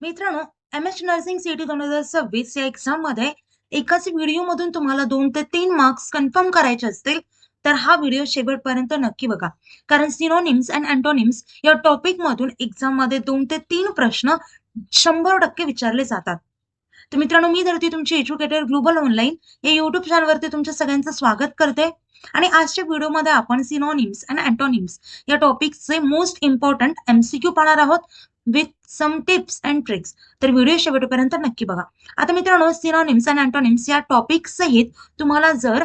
मित्रांनो, MH. Nursing CET 2026 या एक्झाममध्ये एकाच व्हिडिओमधून तुम्हाला 2 ते 3 मार्क्स कन्फर्म करायचे असतील, तर हा व्हिडिओ शेवटपर्यंत नक्की बघा. कारण सिनोनिम्स अँड अँटोनिम्स या टॉपिकमधून एक्झाममध्ये 2 ते 3 प्रश्न 100% विचारले जातात. तर मित्रांनो, मी धरती तुमची एज्युकेटर ग्लोबल ऑनलाईन या YouTube चॅनलवरती तुमच्या सगळ्यांचं स्वागत करते. आणि आजच्या व्हिडिओमध्ये आपण सिनोनिम्स अँड अँटोनिम्स या टॉपिकचे मोस्ट इम्पॉर्टंट एमसीक्यू पाहणार आहोत with some tips and tricks. तर व्हिडिओ शेवटपर्यंत नक्की बघा. आता मित्रांनो, सिनोनिम्स अँड अँटोनिम्स या टॉपिक सहित तुम्हाला जर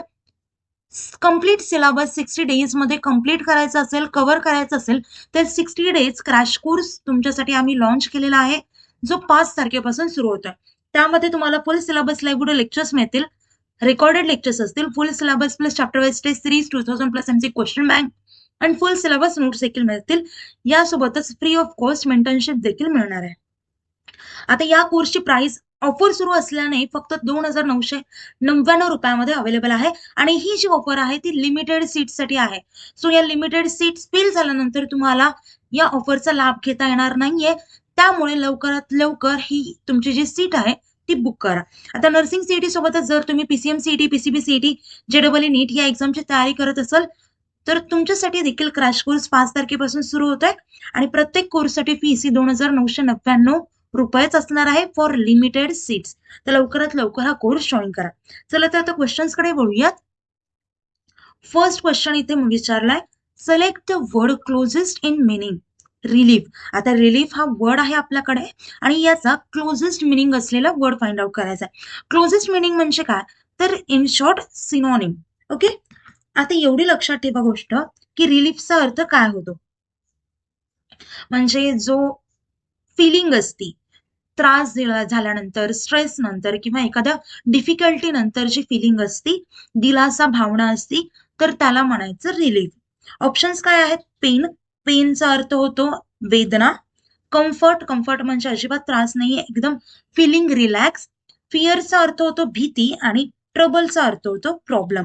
कंप्लीट सिलेबस 60 डेज मध्ये कंप्लीट करायचं असेल, कव्हर करायचं असेल, तर 60 डेज क्रॅश कोर्स तुमच्यासाठी आम्ही लॉन्च केलेला आहे, जो 5 तारखेपासून सुरू होतोय. त्यामध्ये तुम्हाला full syllabus live video lectures मिळतील, रेकॉर्डेड लेक्चर्स असतील, full syllabus plus chapter wise test series 2000 plus MC question bank आणि फुल सिलेबस नोट्स देखील मिळतील. यासोबतच फ्री ऑफ कॉस्ट मेंटरशिप देखील मिळणार आहे. आता या कोर्सची प्राइस ऑफर सुरू असल्याने फक्त 2,999 रुपयामध्ये अवेलेबल आहे आणि ही जी ऑफर आहे ती लिमिटेड सीट्ससाठी आहे. सो या लिमिटेड सीट्स फिल झाल्यानंतर तुम्हाला या ऑफरचा लाभ घेता येणार नाहीये. त्यामुळे लवकरात लवकर ही तुमची जी सीट आहे ती बुक करा. आता नर्सिंग सीईटी सोबतच जर तुम्ही PCM CET, PCB CET, JEE NEET या एक्झामची तयारी करत असाल, तर तुमच्यासाठी देखील क्रॅश कोर्स 5 तारखेपासून सुरू होत आहे आणि प्रत्येक कोर्ससाठी फीस ही 2,999 रुपयेच असणार आहे फॉर लिमिटेड सीट्स. तर लवकरात लवकर हा कोर्स जॉईन करा. चला तर आता क्वेश्चन्सकडे वळूयात. फर्स्ट क्वेश्चन इथे विचारलाय, select the word closest in meaning. Relief. आता रिलीफ हा वर्ड आहे आपल्याकडे आणि याचा क्लोजेस्ट मिनिंग असलेला वर्ड फाइंड आउट करायचा आहे. क्लोजेस्ट मिनिंग म्हणजे काय, तर इन शॉर्ट सिनोनिम. ओके. आता एवढी लक्षात ठेवा गोष्ट की रिलीफचा अर्थ काय होतो, म्हणजे जो फिलिंग असती, त्रास झाल्यानंतर, स्ट्रेस नंतर किंवा एखाद्या डिफिकल्टी नंतर जी फिलिंग असती, दिलासा भावना असती, तर त्याला म्हणायचं रिलीफ. ऑप्शन्स काय आहेत, पेन. पेनचा अर्थ होतो वेदना. कम्फर्ट. कम्फर्ट म्हणजे अजिबात त्रास नाहीये, एकदम फिलिंग रिलॅक्स. फिअरचा अर्थ होतो भीती आणि ट्रबलचा अर्थ होतो प्रॉब्लेम.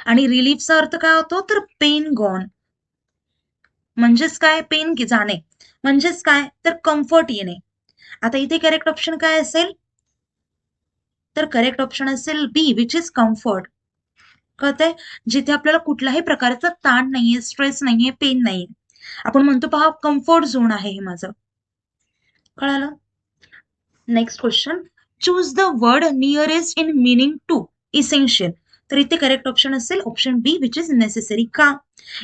आणि रिलीफचा अर्थ काय होतो, तर पेन गॉन. म्हणजेच काय, पेन जाणे. म्हणजेच काय, तर कम्फर्ट येणे. आता इथे करेक्ट ऑप्शन काय असेल, तर करेक्ट ऑप्शन असेल बी, विच इज कम्फर्ट. कळतंय, जिथे आपल्याला कुठल्याही प्रकारचा ताण नाहीये, स्ट्रेस नाहीये, पेन नाहीये. आपण म्हणतो पहा, कम्फर्ट झोन आहे हे माझं. कळालं. Next question, choose the word nearest in meaning to essential. तर इथे करेक्ट ऑप्शन असेल option B, which is necessary. का,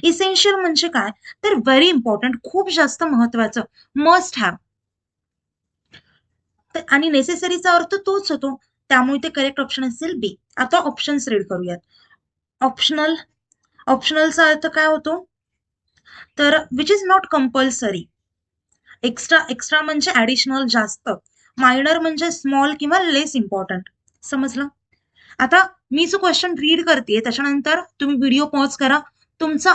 इसेन्शियल म्हणजे काय, तर व्हेरी इम्पॉर्टंट, खूप जास्त महत्वाचं, मस्ट हॅव. आणि नेसेसरीचा अर्थ तोच होतो, त्यामुळे ते करेक्ट ऑप्शन असेल बी. आता ऑप्शन्स रीड करूयात. ऑप्शनल. ऑप्शनलचा अर्थ काय होतो, तर which is not compulsory. Extra. Extra म्हणजे ऍडिशनल, जास्त. मायनर म्हणजे स्मॉल किंवा लेस इम्पॉर्टंट. समजलं. आता मी जो क्वेश्चन रीड करते त्याच्यानंतर तुम्ही व्हिडिओ पॉज करा, तुमचा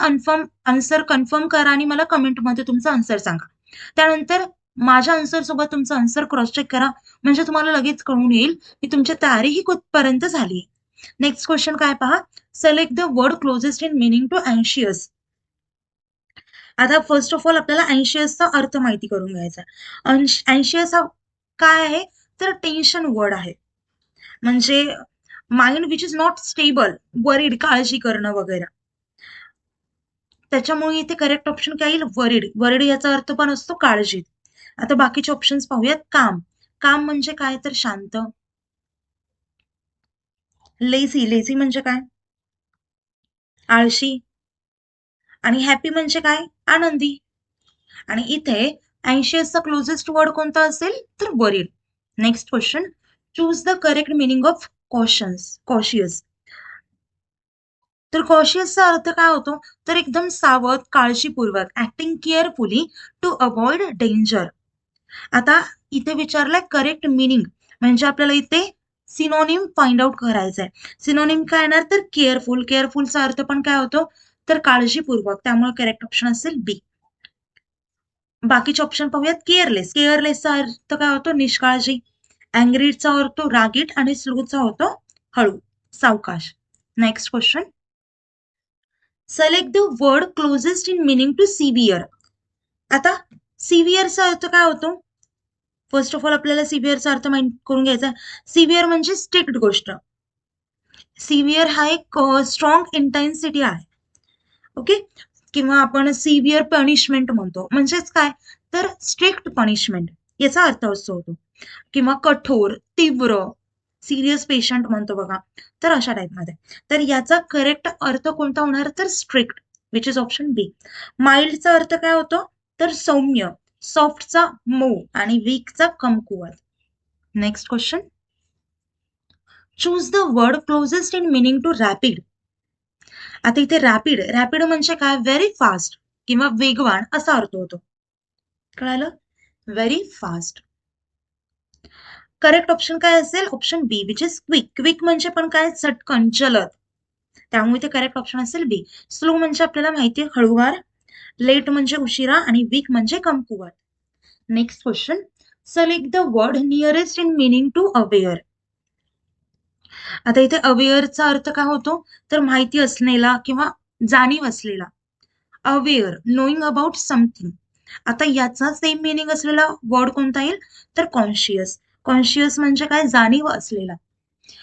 आन्सर कन्फर्म करा आणि मला कमेंटमध्ये तुमचा आन्सर सांगा. त्यानंतर माझ्या आन्सर सोबत तुमचा आन्सर क्रॉस चेक करा, म्हणजे तुम्हाला लगेच कळून येईल की तुमची तयारी ही कुठपर्यंत झाली. नेक्स्ट क्वेश्चन काय पहा, select the word closest in meaning to अँशियस. आता फर्स्ट ऑफ ऑल आपल्याला अँशियसचा अर्थ माहिती करून घ्यायचा. अँशियस हा काय आहे, तर टेन्शन वर्ड आहे. म्हणजे mind which is not stable, worried, काळजी करणं वगैरे. त्याच्यामुळे इथे करेक्ट ऑप्शन काय येईल, वरीड. वरीड याचा अर्थ पण असतो काळजी. आता बाकीचे ऑप्शन्स पाहूयात. काम. काम म्हणजे काय, तर शांत. लेझी. लेझी म्हणजे काय, आळशी. आणि हॅपी म्हणजे काय, आनंदी. आणि इथे अँशियसचा क्लोजेस्ट वर्ड कोणता असेल, तर worried. Next question, choose the correct meaning of cautious. तर कॉशियसचा अर्थ काय होतो, तर एकदम सावध, काळजीपूर्वक, acting carefully to avoid danger. आता इथे विचारलंय करेक्ट मिनिंग, म्हणजे आपल्याला इथे सिनोनिम फाइंड आउट करायचंय. सिनोनिम काय येणार, तर केअरफुल. केअरफुलचा अर्थ पण काय होतो, तर काळजीपूर्वक, त्यामुळे करेक्ट ऑप्शन असेल बी. बाकीचे ऑप्शन पाहूयात. केअरलेस. केअरलेसचा अर्थ काय होतो, निष्काळजी. अँग्रीडचा होतो रागीट आणि स्लोचा होतो हळू, सावकाश. Next question, select the word closest in meaning to severe. आता सिव्हिअरचा अर्थ काय होतो, फर्स्ट ऑफ ऑल आपल्याला सिव्हिअरचा अर्थ माइंड करून घ्यायचा. सिव्हिअर म्हणजे स्ट्रिक्ट गोष्ट. सिव्हिअर हा एक स्ट्रॉंग इंटेन्सिटी आहे. ओके, किंवा आपण सिव्हिअर पनिशमेंट म्हणतो, म्हणजेच काय तर स्ट्रिक्ट पनिशमेंट याचा अर्थ असतो होतो. किंवा कठोर, तीव्र, सिरियस पेशंट म्हणतो बघा, तर अशा टाईपमध्ये. तर याचा करेक्ट अर्थ कोणता होणार तर स्ट्रिक्ट, विच इज ऑप्शन बी. माइल्डचा अर्थ काय होतो तर सौम्य, सॉफ्टचा मऊ आणि वीकचा कमकुवत. Next question. Choose the word closest in meaning to rapid. आता इथे रॅपिड, रॅपिड म्हणजे काय व्हेरी फास्ट किंवा वेगवान असा अर्थ होतो. कळालं? Very fast. करेक्ट ऑप्शन काय असेल option B which is quick. Quick म्हणजे पण काय चटकन, जलद, त्यामुळे ते करेक्ट ऑप्शन असेल बी. स्लो म्हणजे आपल्याला माहिती आहे हळूवार, लेट म्हणजे उशिरा आणि वीक म्हणजे कमकुवत. Next question. Select the word nearest in meaning to aware. आता इथे अवेअरचा अर्थ काय होतो तर माहिती असलेला किंवा जाणीव असलेला. Aware, knowing about something. आता याचा सेम मिनिंग असलेला वर्ड कोणता येईल तर कॉन्शियस. कॉन्शियस म्हणजे काय जाणीव असलेला.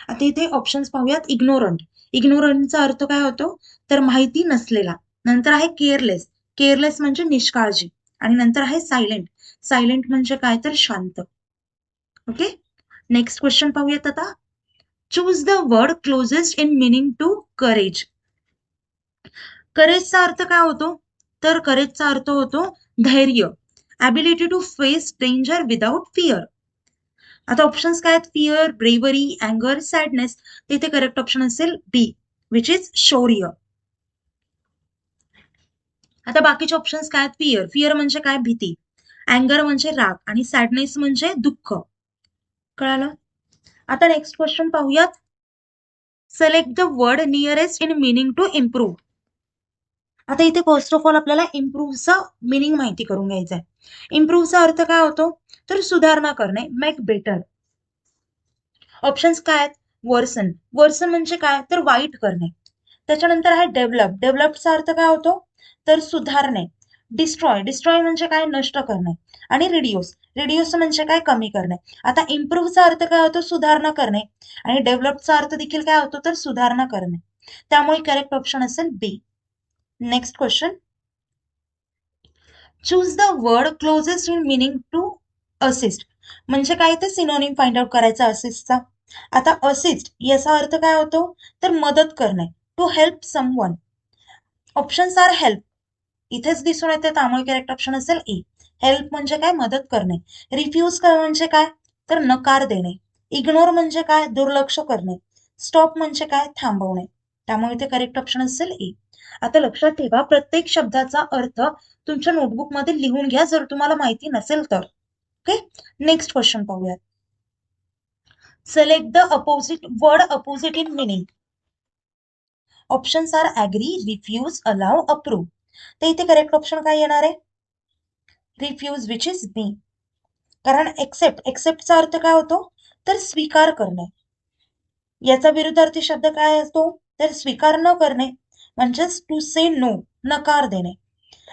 आता इथे ऑप्शन्स पाहूयात. इग्नोरंट, इग्नोरंटचा अर्थ काय होतो तर माहिती नसलेला. नंतर आहे केअरलेस, केअरलेस म्हणजे निष्काळजी. आणि नंतर आहे सायलेंट, सायलेंट म्हणजे काय तर शांत. ओके, नेक्स्ट क्वेश्चन पाहूयात आता. Choose the word closest in meaning to courage. करेजचा अर्थ काय होतो तर करेजचा अर्थ होतो धैर्य, ability to face danger without fear. आता ऑप्शन्स काय आहेत फिअर, ब्रेवरी, अँगर, सॅडनेस. तिथे करेक्ट ऑप्शन असेल बी विच इज शौर्य. आता बाकीचे ऑप्शन्स काय आहेत फिअर, फिअर म्हणजे काय भीती, अँगर म्हणजे राग आणि सॅडनेस म्हणजे दुःख. कळालं? आता नेक्स्ट क्वेश्चन पाहूयात. Select the word nearest in meaning to improve. आता इथे फर्स्ट ऑफ ऑल आपल्याला इम्प्रूव्हचा मिनिंग माहिती करून घ्यायचा आहे. इम्प्रूव्हचा अर्थ काय होतो तर सुधारणा करणे, मेक बेटर. ऑप्शन्स काय आहेत वर्सन, वर्सन म्हणजे काय तर वाईट करणे. त्याच्यानंतर आहे डेव्हलप, डेव्हलपचा अर्थ काय होतो तर सुधारणे. डिस्ट्रॉय, डिस्ट्रॉय म्हणजे काय नष्ट करणे. आणि रिड्यूस, रिड्यूस म्हणजे काय कमी करणे. आता इम्प्रूव्हचा अर्थ काय होतो सुधारणा करणे आणि डेव्हलपचा अर्थ देखील काय होतो तर सुधारणा करणे. त्यामुळे करेक्ट ऑप्शन असेल B. Next question. Choose the word closest in meaning to assist. म्हणजे काय ते सिनोनिम फाइंड आउट करायचा असिस्टचा. आता असिस्ट याचा अर्थ काय होतो तर मदत करणे, to help someone. Options are help, इथेच दिसून येते त्यामुळे करेक्ट ऑप्शन असेल ई. हेल्प म्हणजे काय मदत करणे. रिफ्यूज म्हणजे काय तर नकार देणे. इग्नोर म्हणजे काय दुर्लक्ष करणे. स्टॉप म्हणजे काय थांबवणे. त्यामुळे ते करेक्ट ऑप्शन असेल ई. आता लक्षात ठेवा प्रत्येक शब्दाचा अर्थ तुमच्या नोटबुक मध्ये लिहून घ्या जर तुम्हाला माहिती नसेल तर. ओके, नेक्स्ट क्वेश्चन पाहूयात. Select the opposite word opposite in meaning. Options are agree, refuse, allow, approve. तर इथे करेक्ट ऑप्शन काय येणार आहे रिफ्यूज विच इज बी. कारण एक्सेप्ट, एक्सेप्टचा अर्थ काय होतो तर स्वीकार करणे. याचा विरुद्धार्थी शब्द काय असतो तर स्वीकार न करणे म्हणजेच टू से नो, नकार देणे.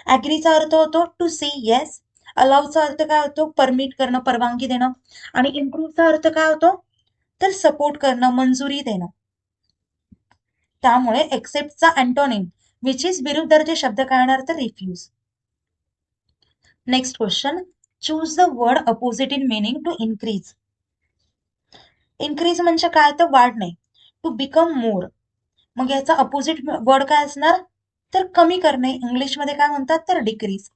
ऍग्रीचा अर्थ होतो टू से येस. अलावचा अर्थ काय होतो परमिट करणं, परवानगी देणं. आणि इम्प्रूव्हचा अर्थ काय होतो तर सपोर्ट करणं, मंजुरी देणं. त्यामुळे एक्सेप्टचा अँटोनिम विच इज विरुद्धार्थी शब्द काय येणार तर refuse. Next question. Choose the word opposite in meaning to increase. Increase म्हणजे काय तर वाढणे, टू बिकम मोर. मग याचा अपोजिट वर्ड काय असणार तर कमी करणे. इंग्लिशमध्ये काय म्हणतात तर डिक्रीज.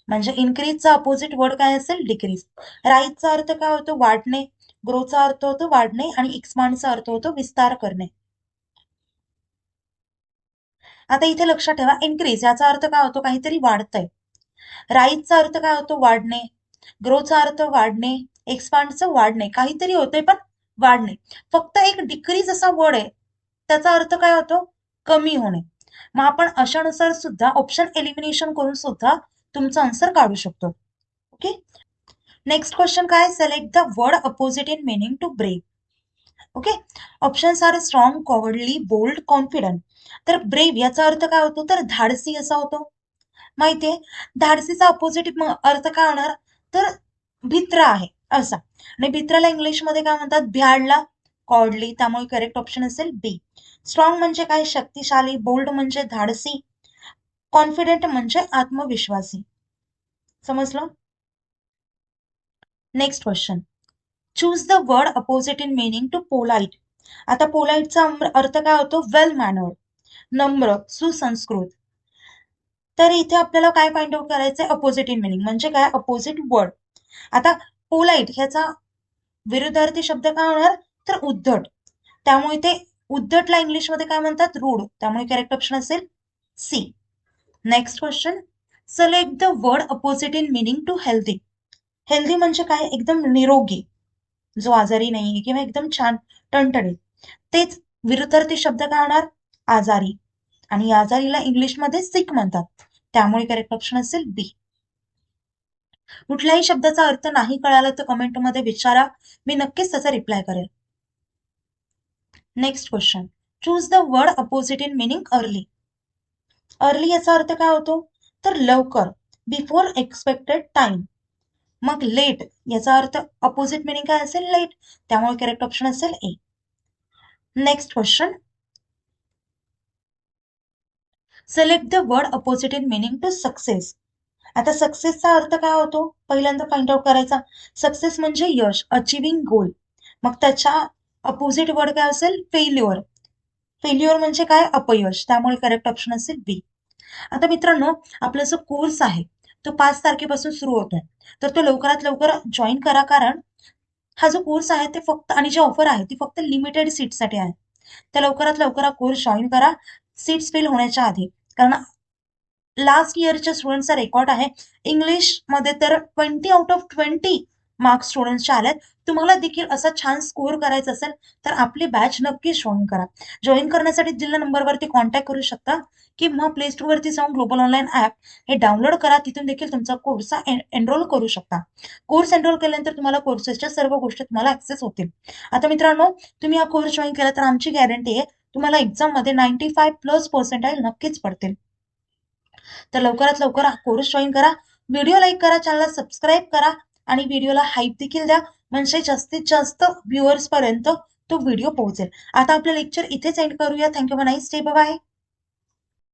म्हणजे इन्क्रीजचा अपोजिट वर्ड काय असेल डिक्रीज. राईजचा अर्थ काय होतो वाढणे, ग्रोचा अर्थ होतो वाढणे आणि एक्सपांडचा अर्थ होतो विस्तार करणे. आता इथे लक्षात ठेवा इन्क्रीज याचा अर्थ काय होतो काहीतरी वाढतंय. राईजचा अर्थ काय होतो वाढणे, ग्रोचा अर्थ वाढणे, एक्सपांडचं वाढणे, काहीतरी होतंय पण वाढणे. फक्त एक डिक्रीज असा वर्ड आहे त्याचा अर्थ काय होतो कमी होणे. मग आपण अशानुसार सुद्धा ऑप्शन एलिमिनेशन करून सुद्धा तुमचा आन्सर काढू शकतो. ओके, नेक्स्ट क्वेश्चन काय select the word opposite in meaning to brave. Okay, options are strong, cowardly, bold, confident. तर ब्रेव याचा अर्थ काय होतो तर धाडसी असा होतो. माहितीये धाडसीचा अपोजिट अर्थ काय होणार तर भित्र आहे. असा. आणि भित्राला इंग्लिशमध्ये काय म्हणतात? भ्याडला कॉडली, त्यामुळे करेक्ट ऑप्शन असेल बी. स्ट्रॉंग म्हणजे काय? शक्तिशाली. बोल्ड म्हणजे धाडसी. कॉन्फिडेंट म्हणजे आत्मविश्वासी. समजलं? Next question. Choose the word opposite in meaning to polite. आता पोलाइटचा अर्थ काय होतो? वेल मॅनर्ड, नम्र, सुसंस्कृत. तर इथे आपल्याला काय फाइंड आउट करायचंय? अपोजिट इन मीनिंग म्हणजे काय? Opposite word. आता पोलाइट ह्याचा विरुद्धार्थी शब्द काय होणार? तर उद्धट. त्यामुळे ते उद्धटला इंग्लिशमध्ये काय म्हणतात? रूड. त्यामुळे करेक्ट ऑप्शन असेल C. Next question. Select the word opposite in meaning to healthy. Healthy म्हणजे काय? एकदम निरोगी, जो आजारी नाहीये किंवा एकदम छान टणटणीत. तेच विरुद्धार्थी शब्द काय होणार? आजारी. आणि आजारीला इंग्लिशमध्ये सिक म्हणतात. त्यामुळे करेक्ट ऑप्शन असेल बी. कुठल्याही शब्दाचा अर्थ नाही कळाला तर कमेंटमध्ये विचारा, मी नक्कीच त्याचा रिप्लाय करेल. Next question. Choose the word opposite in meaning early. Early याचा अर्थ काय होतो? तर लवकर, बिफोर एक्सपेक्टेड टाइम. मग लेट याचा अर्थ अपोजिट मिनिंग काय असेल? लेट. त्यामुळे करेक्ट ऑप्शन असेल A. Next question. Select the word opposite in meaning to success. आता सक्सेसचा अर्थ काय होतो? पहिल्यांदा फाइंड आउट करायचा. सक्सेस म्हणजे यश, अचिव्हिंग गोल. मग त्याच्या अपोजिट वर्ड काय असेल? फेल्युअर. फेल्युअर म्हणजे काय? अपयश. त्यामुळे करेक्ट ऑप्शन असेल बी. आता मित्रांनो, आपला जो कोर्स आहे तो 5 तारखेपासून सुरू होतोय. तर तो लवकरात लवकर जॉईन करा, कारण हा जो कोर्स आहे ते फक्त, आणि जी ऑफर आहे ती फक्त लिमिटेड सीटसाठी आहे. तर लवकरात लवकर हा कोर्स जॉईन करा सीट्स फिल होण्याच्या आधी. कारण लास्ट इयरच्या स्टुडंटचा रेकॉर्ड आहे इंग्लिशमध्ये तर 20 आउट ऑफ 20 मार्क्स स्टुडंट्सचे आलेत. तुम्हाला देखील असा छान स्कोअर करायचा असेल तर आपली बॅच नक्कीच जॉईन करा. जॉईन करण्यासाठी दिलेल्या नंबरवरती कॉन्टॅक्ट करू शकता किंवा प्ले स्टोअरवरती जाऊन ग्लोबल ऑनलाईन ऍप हे डाउनलोड करा. तिथून देखील तुमचा कोर्स एनरोल करू शकता. कोर्स एनरोल केल्यानंतर तुम्हाला कोर्सेसच्या सर्व गोष्टी तुम्हाला ऍक्सेस होतील. आता मित्रांनो, तुम्ही हा कोर्स जॉईन केला तर आमची गॅरंटी आहे तुम्हाला एक्झाममध्ये 95+ नक्कीच पडतील. तर लवकरात लवकर हा कोर्स जॉईन करा. व्हिडिओ लाईक करा, चॅनलला सबस्क्राईब करा आणि व्हिडिओला हाईप देखील द्या, म्हणजे जास्तीत जास्त व्ह्युअर्स पर्यंत तो व्हिडिओ पोहोचेल. आता आपलं लेक्चर इथेच एंड करूया. थँक्यू. Nice day. बाय.